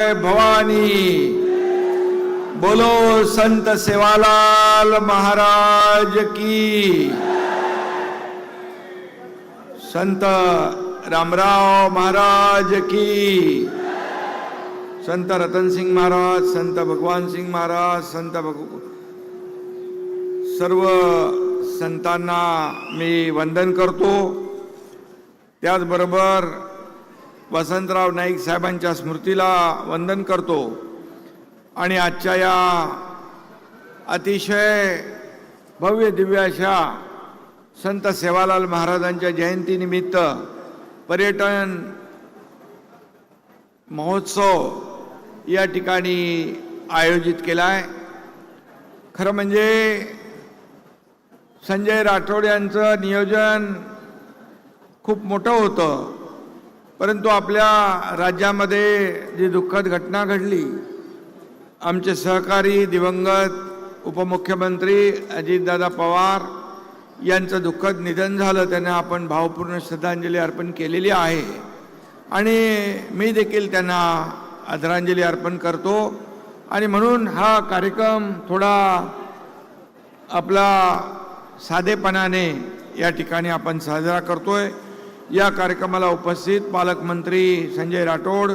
भवानी। बोलो संत सेवालाल महाराज की। संत रामराव महाराज की। संत रतन सिंह महाराज, संत भगवान सिंह महाराज, सर्व संतांना मी वंदन करतो। त्याचबरोबर वसंतराव नाईक साहेबांच्या स्मृतीला वंदन करतो आणि आजच्या या अतिशय भव्य दिव्य अशा संत सेवालाल महाराजांच्या जयंतीनिमित्त पर्यटन महोत्सव या ठिकाणी आयोजित केला आहे। खरं म्हणजे संजय राठोड यांचं नियोजन खूप मोठं होतं, परंतु आपल्या राज्यामध्ये जी दुःखद घटना घडली, आमचे सहकारी दिवंगत उपमुख्यमंत्री अजितदादा पवार यांचं दुःखद निधन झालं। त्यांना आपण भावपूर्ण श्रद्धांजली अर्पण केलेली आहे आणि मी देखील त्यांना आदरांजली अर्पण करतो। आणि म्हणून हा कार्यक्रम थोडा आपला साधेपणाने या ठिकाणी आपण साजरा करतोय। या कार्यक्रमाला उपस्थित पालकमंत्री संजय राठोड,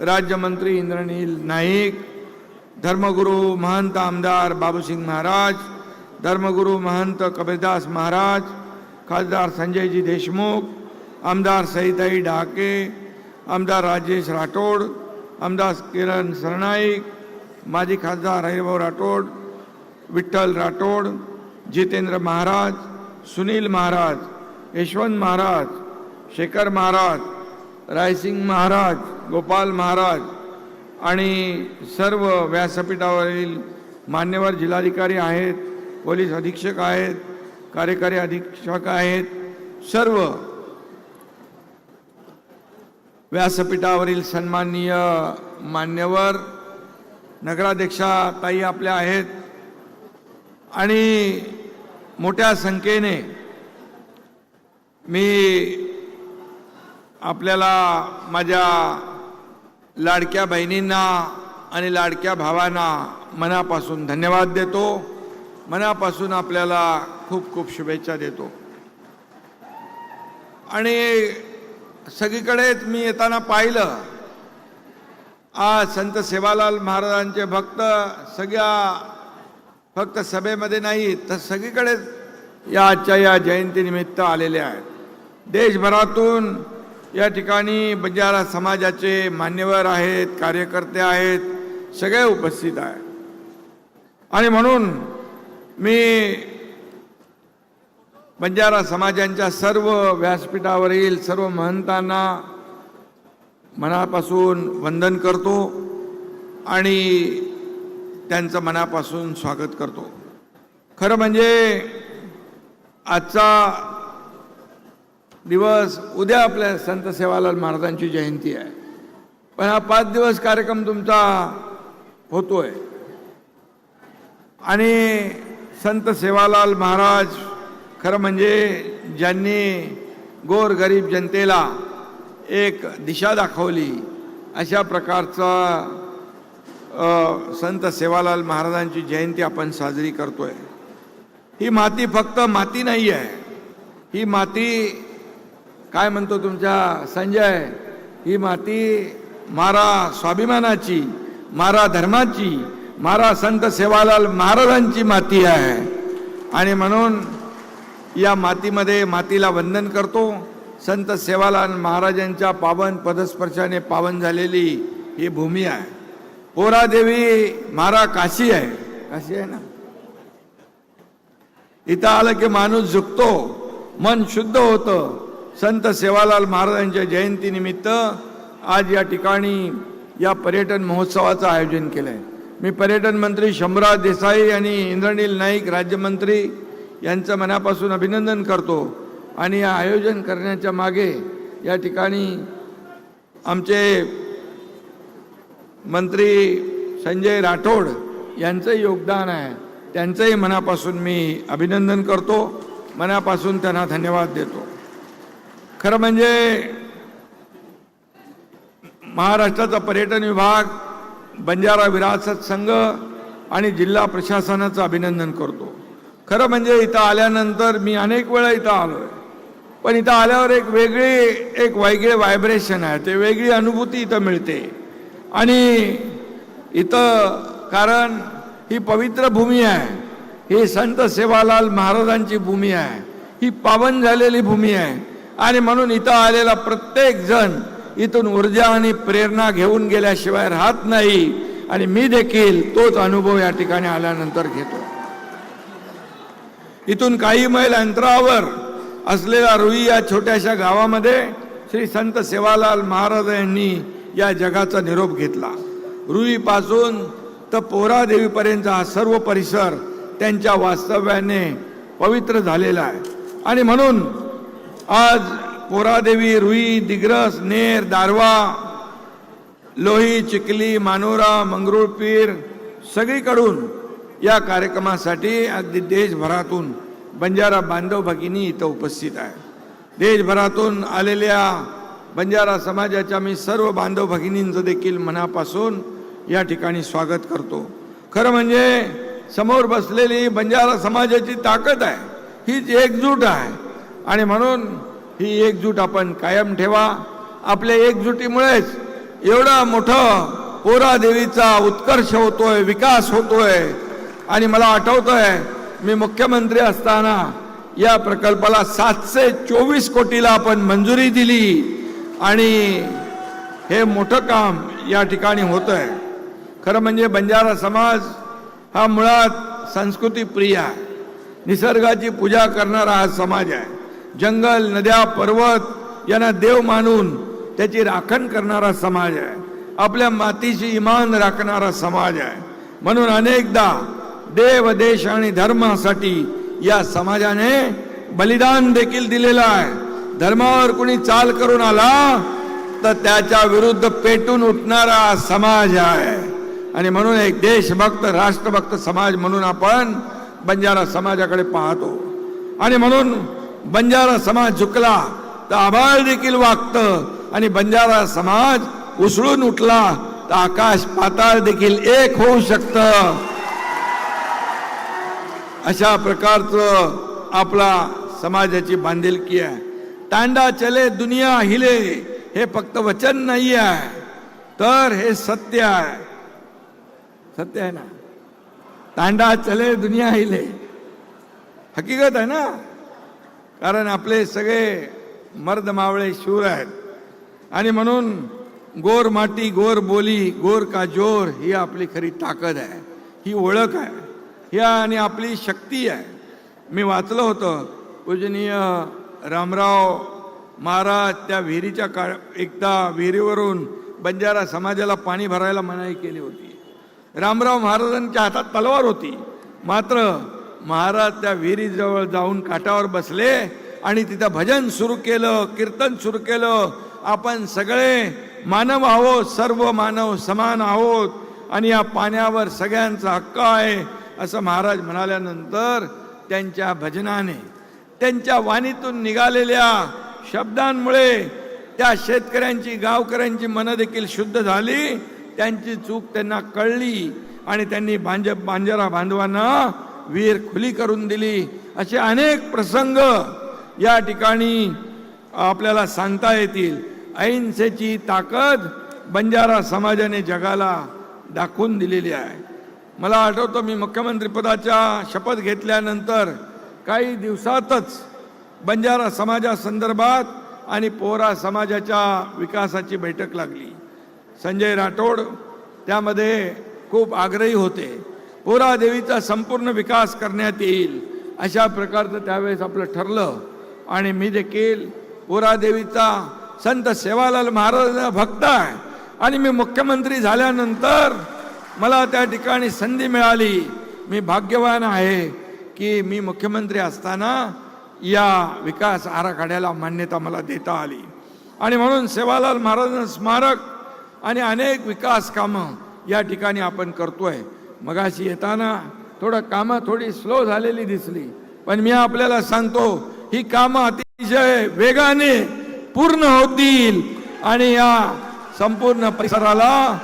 राज्यमंत्री इंद्रनील नाईक, धर्मगुरू महंत आमदार बाबूसिंग महाराज, धर्मगुरू महंत कबीरदास महाराज, खासदार संजयजी देशमुख, आमदार सईताई ढाके, आमदार राजेश राठोड, आमदार किरण सरनाईक, माजी खासदार हरिभाऊ राठोड, विठ्ठल राठोड, जितेंद्र महाराज, सुनील महाराज, यशवंत महाराज, शेखर महाराज, रायसिंग महाराज, गोपाल महाराज आणि सर्व व्यासपीठावरील मान्यवर जिल्हाधिकारी आहेत, पोलीस अधीक्षक आहेत, कार्यकारी अधीक्षक आहेत, सर्व व्यासपीठावरील सन्माननीय मान्यवर, नगराध्यक्षा ताई आपल्या आहेत आणि मोठ्या संख्येने मी आपल्याला माझ्या लाडक्या बहिणींना आणि लाडक्या भावांना मनापासून धन्यवाद देतो। मनापासून आपल्याला खूप खूप शुभेच्छा देतो। आणि सगळीकडेच मी येताना पाहिलं, आज संत सेवालाल महाराजांचे भक्त फक्त सभेमध्ये नाही तर सगळीकडेच या आजच्या या जयंतीनिमित्त आलेले आहेत। देशभरातून या ठिकाणी बंजारा समाजाचे मान्यवर आहेत, कार्यकर्ते आहेत, सगळे उपस्थित आहेत। आणि म्हणून मी बंजारा समाजांच्या सर्व व्यासपीठावरील सर्व महंतांना मनापासून वंदन करतो आणि त्यांचं मनापासून स्वागत करतो। खरं म्हणजे आजचा दिवस, उद्या आपल्या संत सेवालाल महाराजांची जयंती आहे, पण हा 5 दिवस कार्यक्रम तुमचा होतोय आणि संत सेवालाल महाराज खरं म्हणजे ज्यांनी गोरगरीब जनतेला एक दिशा दाखवली, अशा प्रकारचा संत सेवालाल महाराजांची जयंती आपण साजरी करतोय। ही माती फक्त माती नाही आहे, ही माती काय म्हणतो तुमचा संजय, ही माती मारा स्वाभिमानाची, मारा धर्माची, मारा संत सेवालाल महाराजांची माती आहे। आणि म्हणून या मातीला वंदन करतो। संत सेवालाल महाराजांच्या पावन पदस्पर्शाने पावन झालेली ही भूमी आहे। पोरादेवी मारा काशी आहे, काशी आहे ना, इथं आलं की माणूस झुकतो, मन शुद्ध होतं। संत सेवालाल महाराजांच्या जयंतीनिमित्त आज या ठिकाणी या पर्यटन महोत्सवाचं आयोजन केलं आहे। मी पर्यटन मंत्री शंभूराज देसाई आणि इंद्रनील नाईक राज्यमंत्री यांचं मनापासून अभिनंदन करतो। आणि या आयोजन करण्याच्या मागे या ठिकाणी आमचे मंत्री संजय राठोड यांचं योगदान आहे, त्यांचंही मनापासून मी अभिनंदन करतो, मनापासून त्यांना धन्यवाद देतो। खरं म्हणजे महाराष्ट्राचा पर्यटन विभाग, बंजारा विरासत संघ आणि जिल्हा प्रशासनाचं अभिनंदन करतो. खरं म्हणजे इथं आल्यानंतर मी अनेक वेळा इथं आलोय, पण इथं आल्यावर एक वेगळे व्हायब्रेशन आहे, ते वेगळी अनुभूती इथं मिळते. आणि इथं कारण ही पवित्र भूमी आहे, ही संत सेवालाल महाराजांची भूमी आहे, ही पावन झालेली भूमी आहे. आणि म्हणून इथं आलेला प्रत्येक जण इथून ऊर्जा आणि प्रेरणा घेऊन गेल्याशिवाय राहत नाही. आणि मी देखील तोच अनुभव या ठिकाणी आल्यानंतर घेतो. इथून काही मैल अंतरावर असलेल्या रुई या छोट्याशा गावामध्ये श्री संत सेवालाल महाराज यांनी या जगाचा निरोप घेतला. रुईपासून तर पोहरादेवीपर्यंतचा हा सर्व परिसर त्यांच्या वास्तव्याने पवित्र झालेला आहे. आणि म्हणून आज पोहरादेवी, रुई, दिग्रस, नेर, दारवा, लोही, चिखली, मानोरा, मंगरुळपीर सगळीकडून या कार्यक्रमासाठी अगदी देशभरातून बंजारा बांधव भगिनी इथं उपस्थित आहे. देशभरातून आलेल्या बंजारा समाजाच्या मी सर्व बांधव भगिनींचं देखील मनापासून या ठिकाणी स्वागत करतो. खरं म्हणजे समोर बसलेली बंजारा समाजाची ताकद आहे, हीच एकजूट आहे. आणि म्हणून ही एकजूट आपण कायम ठेवा. आपल्या एकजुटीमुळेच एवढा मोठं पोहरादेवीचा उत्कर्ष होतोय, विकास होतोय. आणि मला आठवतंय मी मुख्यमंत्री असताना या प्रकल्पाला 724 कोटीला आपण मंजुरी दिली आणि हे मोठं काम या ठिकाणी होतंय. खरं म्हणजे बंजारा समाज हा मुळात संस्कृती प्रिय आहे, निसर्गाची पूजा करणारा हा समाज आहे. जंगल, नद्या, पर्वत यांना देव मानून त्याची राखण करणारा समाज आहे. आपल्या मातीशी इमान राखणारा समाज आहे. म्हणून अनेकदा देव, देश आणि धर्मासाठी या समाजाने बलिदान देखील दिलेलं आहे. धर्मावर कुणी चाल करून आला तर त्याच्या विरुद्ध पेटून उठणारा समाज आहे. आणि म्हणून एक देशभक्त, राष्ट्रभक्त समाज म्हणून आपण बंजारा समाजाकडे पाहतो. आणि म्हणून बंजारा समाज झुकला तर आभाळ देखील वागतं. आणि बंजारा समाज उसळून उठला तर आकाश पाताळ देखील एक होऊ शकतं. अशा प्रकारचं आपला समाजाची बांधिलकी आहे. तांडा चले दुनिया हिले हे फक्त वचन नाही आहे, तर हे सत्य आहे. सत्य आहे ना. तांडा चले दुनिया हिले हकीकत आहे ना. कारण आपले सगळे मर्द मावळे शूर आहेत. आणि म्हणून गोर माटी, गोर बोली, गोर का जोर ही आपली खरी ताकद आहे, ही ओळख आहे, ही आणि आपली शक्ती आहे. मी वाचलं होतं पूजनीय रामराव महाराज त्या विहिरीच्या एकदा विहिरीवरून बंजारा समाजाला पाणी भरायला मनाई केली होती. रामराव महाराजांच्या हातात तलवार होती, मात्र महाराज त्या विहिरीजवळ जाऊन काठावर बसले आणि तिथं भजन सुरू केलं, कीर्तन सुरू केलं. आपण सगळे मानव आहोत, सर्व मानव समान आहोत आणि या पाण्यावर सगळ्यांचा हक्क आहे असं महाराज म्हणाल्यानंतर त्यांच्या भजनाने, त्यांच्या वाणीतून निघालेल्या शब्दांमुळे त्या शेतकऱ्यांची, गावकऱ्यांची मनं देखील शुद्ध झाली. त्यांची चूक त्यांना कळली आणि त्यांनी बंजारा बांधवांना विहीर खुली करून दिली. असे अनेक प्रसंग या ठिकाणी आपल्याला सांगता येतील. अहिंसेची ताकद बंजारा समाजाने जगाला दाखवून दिलेली आहे. मला आठवतं मी मुख्यमंत्रीपदाच्या शपथ घेतल्यानंतर काही दिवसातच बंजारा समाजासंदर्भात आणि पोहरा समाजाच्या विकासाची बैठक लागली. संजय राठोड त्यामध्ये खूप आग्रही होते. पोहरा देवीचा संपूर्ण विकास करण्यात येईल अशा प्रकारचं त्यावेळेस आपलं ठरलं. आणि मी देखील पोहरा देवीचा संत सेवालाल महाराजांचा भक्त आहे. आणि मी मुख्यमंत्री झाल्यानंतर मला त्या ठिकाणी संधी मिळाली. मी भाग्यवान आहे की मी मुख्यमंत्री असताना या विकास आराखड्याला मान्यता मला देता आली. आणि म्हणून सेवालाल महाराजांचं स्मारक आणि अनेक विकास कामं या ठिकाणी आपण करतोय. मगाशी येताना कामं थोडी स्लो झालेली दिसली, पण मी आपल्याला सांगतो ही कामं अतिशय वेगाने पूर्ण होतील. आणि या संपूर्ण परिसराला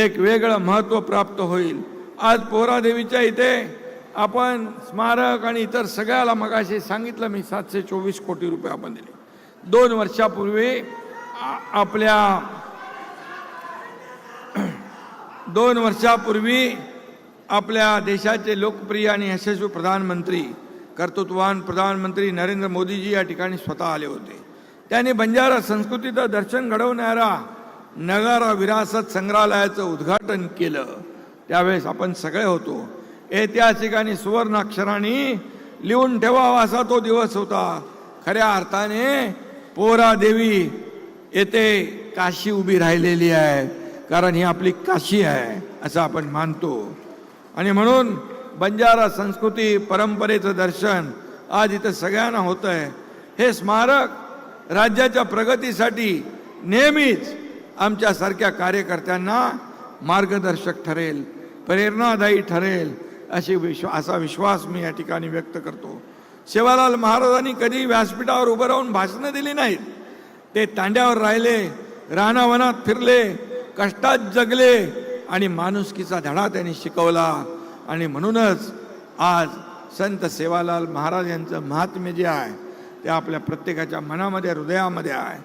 एक वेगळं महत्त्व प्राप्त होईल. आज पोहरादेवीच्या इथे आपण स्मारक आणि इतर सगळ्याला मगाशी सांगितलं मी 724 कोटी रुपये आपण दिले. 2 वर्षापूर्वी आपल्या 2 वर्षापूर्वी आपल्या देशाचे लोकप्रिय आणि यशस्वी प्रधानमंत्री कर्तृत्ववान प्रधानमंत्री नरेंद्र मोदीजी या ठिकाणी स्वतः आले होते. त्यांनी बंजारा संस्कृतीचं दर्शन घडवणारा नगारा विरासत संग्रहालयाचं उद्घाटन केलं. त्यावेळेस आपण सगळे होतो. ऐतिहासिक आणि सुवर्ण अक्षरांनी लिहून ठेवावा असा तो दिवस होता. खऱ्या अर्थाने पोहरादेवी येथे काशी उभी राहिलेली आहे, कारण ही आपली काशी आहे असं आपण मानतो. आणि म्हणून बंजारा संस्कृती परंपरेचं दर्शन आज इथं सगळ्यांना होतं आहे. हे स्मारक राज्याच्या प्रगतीसाठी नेहमीच आमच्यासारख्या कार्यकर्त्यांना मार्गदर्शक ठरेल, प्रेरणादायी ठरेल असा विश्वास मी या ठिकाणी व्यक्त करतो. सेवालाल महाराजांनी कधी व्यासपीठावर उभं राहून भाषणं दिली नाहीत. ते तांड्यावर राहिले, रानावनात फिरले, कष्टात जगले आणि माणुसकीचा धडा त्यांनी शिकवला. आणि म्हणूनच आज संत सेवालाल महाराज यांचं महात्म्य जे आहे ते आपल्या प्रत्येकाच्या मनामध्ये हृदयामध्ये आहे.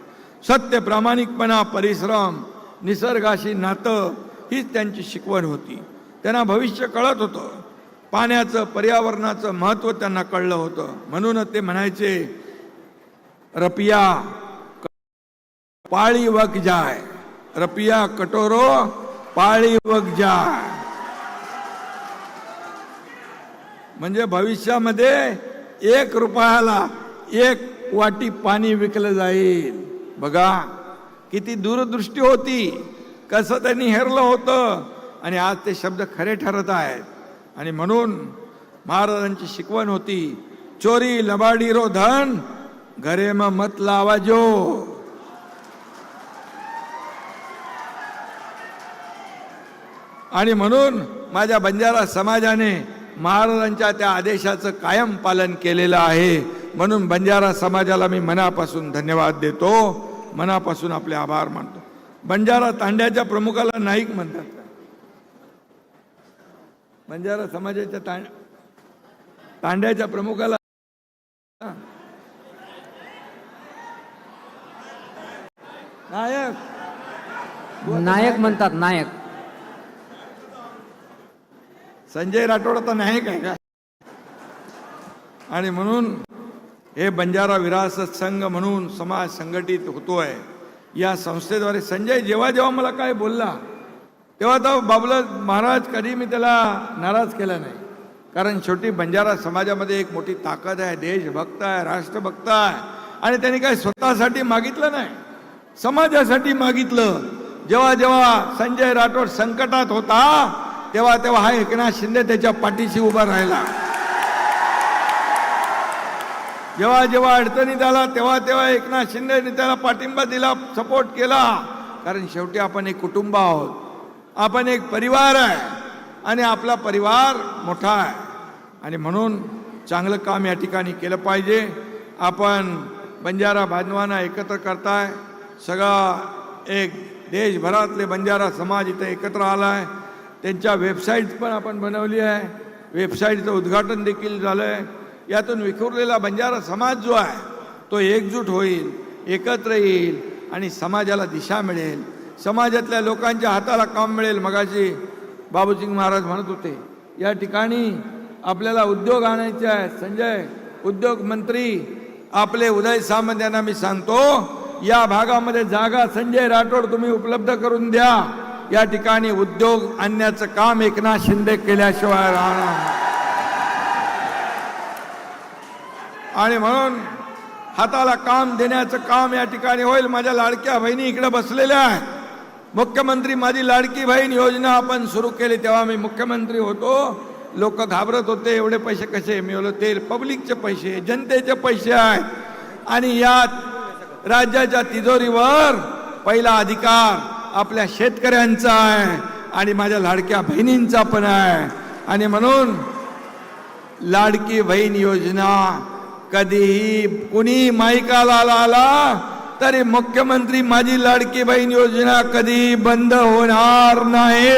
सत्य, प्रामाणिकपणा, परिश्रम, निसर्गाशी नातं हीच त्यांची शिकवण होती. त्यांना भविष्य कळत होतं. पाण्याचं, पर्यावरणाचं महत्त्व त्यांना कळलं होतं. म्हणूनच ते म्हणायचे, रपिया पाळी वग जाय, रपिया कटोरो पाळी वग जाय. म्हणजे भविष्यामध्ये 1 रुपयाला 1 वाटी पाणी विकलं जाईल. बघा किती दूरदृष्टी होती, कसं त्यांनी हेरलं होतं. आणि आज ते शब्द खरे ठरत आहेत. आणि म्हणून महाराजांची शिकवण होती, चोरी लबाडी रो धन घरे में मत लावाजो. आणि म्हणून माझ्या बंजारा समाजाने महाराजांच्या त्या आदेशाचं कायम पालन केलेलं आहे. म्हणून बंजारा समाजाला मी मनापासून धन्यवाद देतो, मनापासून आपले आभार मानतो. बंजारा तांड्याच्या प्रमुखाला नाईक म्हणतात. बंजारा समाजाच्या तांड्याच्या प्रमुखाला नायक नायक म्हणतात. नायक संजय राठोड आता नायक आहे का? आणि म्हणून हे बंजारा विरासत संघ म्हणून समाज संघटित होतोय या संस्थेद्वारे. संजय जेव्हा जेव्हा मला काय बोलला तेव्हा तर बाबूलाल महाराज कधी मी त्याला नाराज केला नाही. कारण शेवटी बंजारा समाजामध्ये एक मोठी ताकद आहे, देशभक्त आहे, राष्ट्रभक्त आहे. आणि त्यांनी काय स्वतःसाठी मागितलं नाही, समाजासाठी मागितलं. जेव्हा जेव्हा संजय राठोड संकटात होता तेव्हा तेव्हा हा एकनाथ शिंदे त्याच्या पाठीशी उभा राहिला. जेव्हा जेव्हा अडचणीत आला तेव्हा तेव्हा एकनाथ शिंदेने त्याला पाठिंबा दिला, सपोर्ट केला. कारण शेवटी आपण एक कुटुंब आहोत, आपण एक परिवार आहे आणि आपला परिवार मोठा आहे. आणि म्हणून चांगलं काम या ठिकाणी केलं पाहिजे. आपण बंजारा बांधवांना एकत्र करताय. सगळा एक देशभरातले बंजारा समाज इथं एकत्र आला आहे. त्यांच्या वेबसाईट पण आपण बनवली आहे, वेबसाईटचं उद्घाटन देखील झालं आहे. यातून विखुरलेला बंजारा समाज जो आहे तो एकजूट होईल, एकत्र येईल आणि समाजाला दिशा मिळेल, समाजातल्या लोकांच्या हाताला काम मिळेल. मगाशी बाबूसिंग महाराज म्हणत होते या ठिकाणी आपल्याला उद्योग आणायचे आहेत. संजय उद्योग मंत्री आपले उदय सामंत यांना मी सांगतो, या भागामध्ये जागा संजय राठोड तुम्ही उपलब्ध करून द्या. या ठिकाणी उद्योग आणण्याचं काम एकनाथ शिंदे केल्याशिवाय राहणार. आणि म्हणून हाताला काम देण्याचं काम या ठिकाणी होईल. माझ्या लाडक्या बहिणी इकडे बसलेल्या आहेत. मुख्यमंत्री माझी लाडकी बहीण योजना आपण सुरू केली तेव्हा मी मुख्यमंत्री होतो. लोक घाबरत होते, एवढे पैसे कसे? मी बोललो ते पब्लिकचे पैसे, जनतेचे पैसे आहेत. आणि यात राज्याच्या तिजोरीवर पहिला अधिकार आपल्या शेतकऱ्यांचा आहे आणि माझ्या लाडक्या बहिणींचा पण आहे. आणि म्हणून लाडकी बहीण योजना कधीही कुणी माईकाला आला तरी मुख्यमंत्री माझी लाडकी बहीण योजना कधी बंद होणार नाही.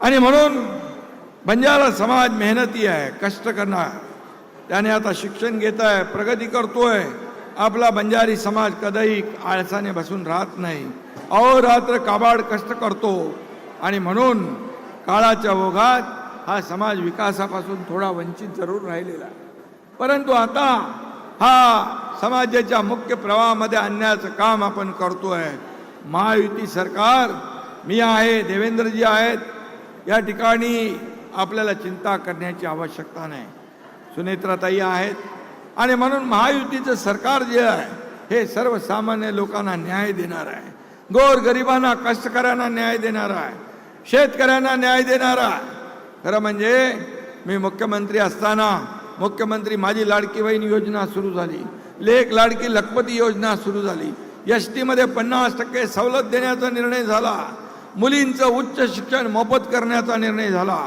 आणि म्हणून बंजारा समाज मेहनती आहे, कष्ट करणार. त्याने आता शिक्षण घेत आहे, प्रगती करतोय. आपला बंजारी समाज कधीही आळसाने बसून राहत नाही, अहोरात्र काबाड कष्ट करतो. आणि म्हणून काळाच्या ओघात हा समाज विकासापासून थोडा वंचित जरूर राहिलेला आहे. परंतु आता हा समाजाच्या मुख्य प्रवाहामध्ये आणण्याचं काम आपण करतोय. महायुती सरकार, मी आहे, देवेंद्रजी आहेत, या ठिकाणी आपल्याला चिंता करण्याची आवश्यकता नाही. सुनेत्राताई आहेत. आणि म्हणून महायुतीचं सरकार जे आहे हे सर्वसामान्य लोकांना न्याय देणार आहे. गोरगरिबांना, कष्टकऱ्यांना न्याय देणार आहे, शेतकऱ्यांना न्याय देणार आहे. खरं म्हणजे मी मुख्यमंत्री असताना मुख्यमंत्री माझी लाडकी बहीण योजना सुरू झाली, लेक लाडकी लखपती योजना सुरू झाली, ST मध्ये 50% सवलत देण्याचा निर्णय झाला, मुलींचं उच्च शिक्षण मोफत करण्याचा निर्णय झाला,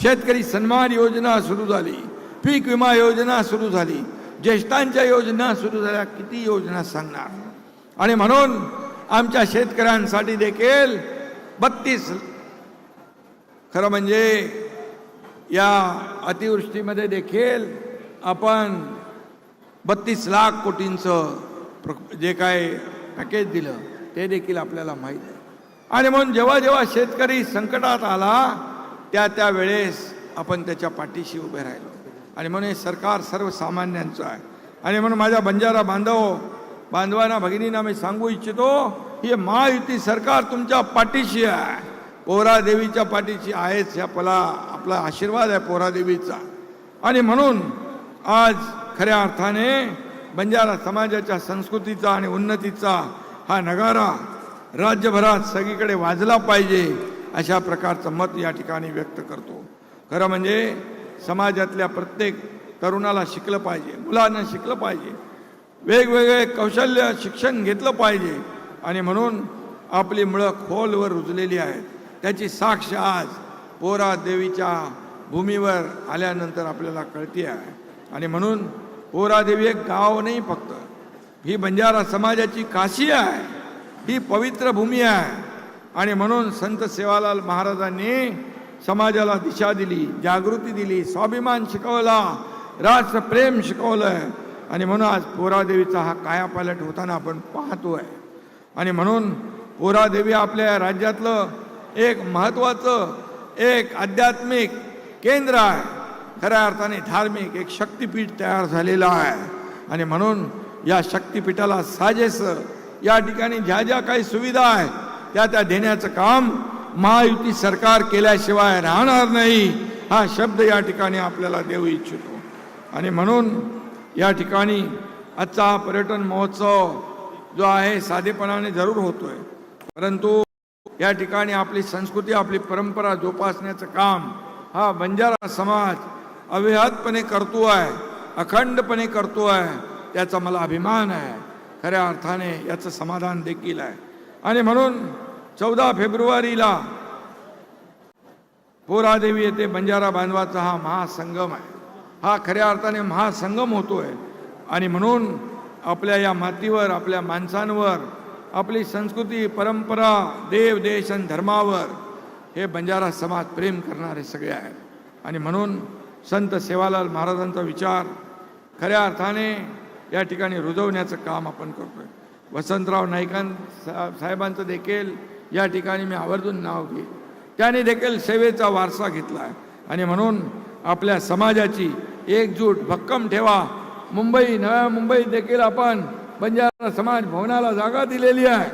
शेतकरी सन्मान योजना सुरू झाली, पीक विमा योजना सुरू झाली, ज्येष्ठांच्या योजना सुरू झाल्या. किती योजना सांगणार. आणि म्हणून आमच्या शेतकऱ्यांसाठी देखील 32, खरं म्हणजे या अतिवृष्टीमध्ये देखील आपण 32 लाख कोटींचं जे काय पॅकेज दिलं ते देखील आपल्याला माहीत आहे. आणि म्हणून जेव्हा जेव्हा शेतकरी संकटात आला त्या वेळेस आपण त्याच्या पाठीशी उभे राहिलो. आणि म्हणून हे सरकार सर्वसामान्यांचं आहे. आणि म्हणून माझ्या बंजारा बांधवांना, भगिनींना मी सांगू इच्छितो, हे महायुती सरकार तुमच्या पाठीशी आहे, पोहरादेवीच्या पाठीशी आहेच. ह्या आपला आशीर्वाद आहे पोहरादेवीचा. आणि म्हणून आज खऱ्या अर्थाने बंजारा समाजाच्या संस्कृतीचा आणि उन्नतीचा हा नगारा राज्यभरात सगळीकडे वाजला पाहिजे, अशा प्रकारचं मत या ठिकाणी व्यक्त करतो. खरं म्हणजे समाजातल्या प्रत्येक तरुणाला शिकलं पाहिजे, मुलांना शिकलं पाहिजे, वेगवेगळे कौशल्य शिक्षण घेतलं पाहिजे. आणि म्हणून आपली मुळं खोलवर रुजलेली आहेत. त्याची साक्ष आज पोहरादेवीच्या भूमीवर आल्यानंतर आपल्याला कळते आहे. आणि म्हणून पोहरादेवी एक गाव नाही फक्त, ही बंजारा समाजाची काशी आहे, ही पवित्र भूमी आहे. आणि म्हणून संत सेवालाल महाराजांनी समाजाला दिशा दिली, जागृती दिली, स्वाभिमान शिकवला, राष्ट्रप्रेम शिकवलंय. आणि म्हणून आज पोहरादेवीचा हा कायापालट होताना आपण पाहतोय. आणि म्हणून पोहरादेवी आपल्या राज्यातलं एक महत्त्वाचं एक आध्यात्मिक केंद्र आहे, खऱ्या अर्थाने धार्मिक एक शक्तिपीठ तयार झालेलं आहे. आणि म्हणून या शक्तिपीठाला साजेसं या ठिकाणी ज्या ज्या काही सुविधा आहेत त्या देण्याचं काम महायुती सरकार केल्याशिवाय राहणार नाही, हा शब्द या ठिकाणी आपल्याला देऊ इच्छितो. आणि म्हणून या ठिकाणी आजचा हा पर्यटन महोत्सव जो आहे साधेपणाने जरूर होतोय, परंतु या ठिकाणी आपली संस्कृती, आपली परंपरा जोपासण्याचं काम हा बंजारा समाज अविहतपणे करतो आहे, अखंडपणे करतो आहे. त्याचा मला अभिमान आहे, खऱ्या अर्थाने याचं समाधान देखील आहे. आणि म्हणून 14 फेब्रुवारीला पोहरादेवी येथे बंजारा बांधवाचा हा महासंगम आहे, हा खऱ्या अर्थाने महासंगम होतोय. आणि म्हणून आपल्या या मातीवर, आपल्या माणसांवर, आपली संस्कृती, परंपरा, देव, देश आणि धर्मावर हे बंजारा समाज प्रेम करणारे सगळे आहेत. आणि म्हणून संत सेवालाल महाराजांचा विचार खऱ्या अर्थाने या ठिकाणी रुजवण्याचं काम आपण करतोय. वसंतराव साहेबांचं देखील या ठिकाणी मी आवर्जून नाव घेईन. त्याने देखील सेवेचा वारसा घेतला आहे. आणि म्हणून आपल्या समाजाची एकजूट भक्कम ठेवा. नव्या मुंबईत देखील आपण बंजारा समाज भवनाला जागा दिलेली आहे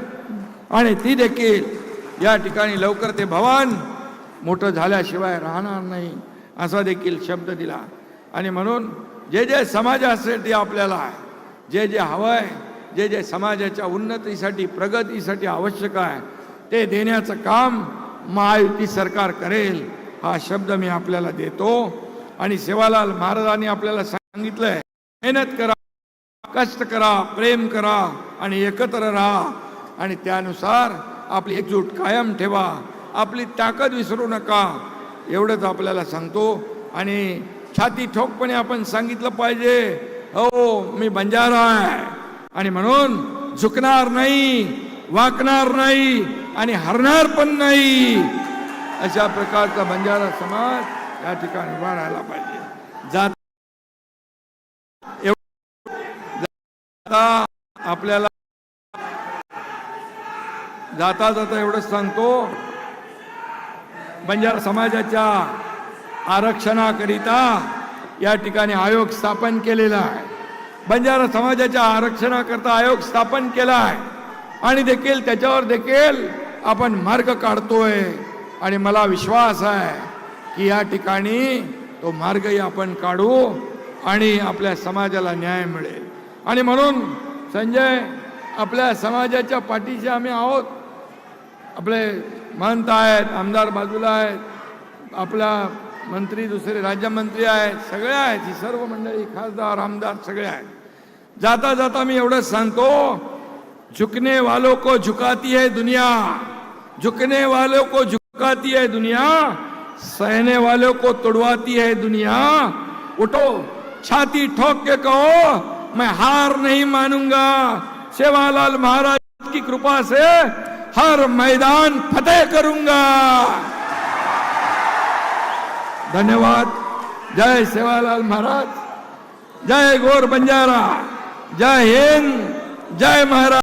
आणि ती देखील या ठिकाणी लवकर ते भवन मोठं झाल्याशिवाय राहणार नाही, असा देखील शब्द दिला. आणि म्हणून जे जे समाजासाठी आपल्याला आहे, जे जे हवं आहे, जे जे समाजाच्या उन्नतीसाठी, प्रगतीसाठी आवश्यक आहे, ते देण्याचं काम महायुती सरकार करेल, हा शब्द मी आपल्याला देतो. आणि सेवालाल महाराजांनी आपल्याला सांगितलंय, मेहनत करा, कष्ट करा, प्रेम करा आणि एकत्र राहा. आणि त्यानुसार आपली एकजूट कायम ठेवा, आपली ताकद विसरू नका, एवढंच आपल्याला सांगतो. आणि छाती ठोकपणे आपण सांगितलं पाहिजे, हो मी बंजारा आहे आणि म्हणून झुकणार नाही, वाकणार नाही आणि हरणार पण नाही. अशा प्रकारचा बंजारा समाज या ठिकाणी उभा राहायला पाहिजे. आपल्याला जाता जाता एवढंच सांगतो, बंजारा समाजाच्या आरक्षणाकरिता या ठिकाणी आयोग स्थापन केलेला आहे. बंजारा समाजाच्या आरक्षणाकरता आयोग स्थापन केला आहे आणि देखील त्याच्यावर देखील आपण मार्ग काढतोय आणि मला विश्वास आहे की या ठिकाणी तो मार्गही आपण काढू आणि आपल्या समाजाला न्याय मिळेल. आणि म्हणून संजय, आपल्या समाजाच्या पाठीशी आम्ही आहोत. आपले महंत आहेत, आमदार बाजूला आहेत, आपला मंत्री दुसरे राज्यमंत्री आहेत, सगळे आहेत, ही सर्व मंडळी, खासदार आमदार सगळे आहेत. जाता जाता मी एवढंच सांगतो, झुकने वालों को झुकाती है दुनिया, झुकने वालों को झुकाती है दुनिया, सहने वालों को तोड़वाती है दुनिया. उठो, छाती ठोक के कहो मैं हार नहीं मानूंगा. सेवालाल महाराज की कृपा से हर मैदान फतेह करूंगा. धन्यवाद. जय सेवालाल महाराज, जय गौर बंजारा, जय हिंद, जय महाराज.